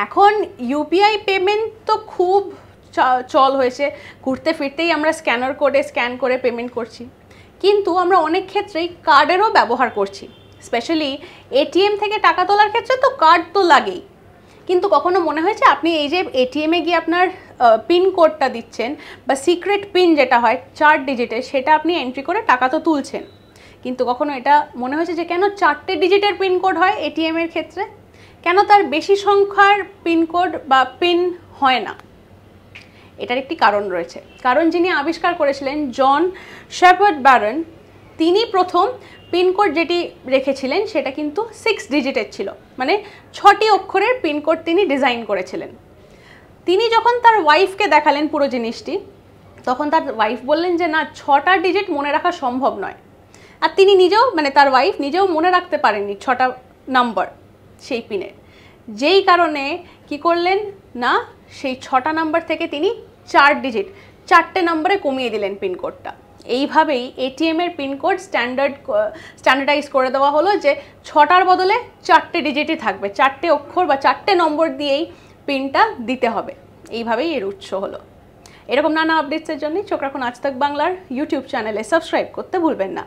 এখন UPI payment তো খুব চল হয়েছে, ঘুরতে ফিরতেই আমরা স্ক্যানার কোডে স্ক্যান করে পেমেন্ট করছি, কিন্তু আমরা অনেক ক্ষেত্রেই কার্ডেরও ব্যবহার করছি। স্পেশালি এটিএম থেকে টাকা তোলার ক্ষেত্রে তো কার্ড তো লাগেই, কিন্তু কখনো মনে হয়েছে আপনি এই যে এটিএমে গিয়ে আপনার পিন কোডটা দিচ্ছেন বা সিক্রেট পিন যেটা হয় 4 ডিজিটের, সেটা আপনি এন্ট্রি করে টাকা তো তুলছেন, কিন্তু কখনো এটা মনে হয়েছে যে কেন 4টে ডিজিটের পিন কোড হয় এটিএমের ক্ষেত্রে, কেন তার বেশি সংখ্যার পিন কোড বা পিন হয় না? এটার একটি কারণ রয়েছে। কারণ যিনি আবিষ্কার করেছিলেন জন শেপার্ড ব্যারন, তিনি প্রথম পিনকোড যেটি রেখেছিলেন সেটা কিন্তু 6 ডিজিটের ছিল, মানে 6টি অক্ষরের পিনকোড তিনি ডিজাইন করেছিলেন। তিনি যখন তার ওয়াইফকে দেখালেন পুরো জিনিসটি, তখন তার ওয়াইফ বললেন যে না, 6টা ডিজিট মনে রাখা সম্ভব নয়। আর তিনি নিজেও, মানে তার ওয়াইফ নিজেও মনে রাখতে পারেননি 6টা নাম্বার সেই পিনের, যেই কারণে কি করলেন না, সেই 6টা নাম্বার থেকে তিনি 4 ডিজিট 4টে নাম্বারে কমিয়ে দিলেন পিনকোডটা। এইভাবেই এটিএমের পিনকোড স্ট্যান্ডার্ডাইজ করে দেওয়া হলো যে 6টার বদলে 4টে ডিজিটই থাকবে, 4টে অক্ষর বা 4টে নম্বর দিয়েই পিনটা দিতে হবে। এইভাবেই এর উৎস হলো। এরকম নানা আপডেটসের জন্য চোখ রাখুন আজ তাক বাংলার ইউটিউব চ্যানেলে, সাবস্ক্রাইব করতে ভুলবেন না।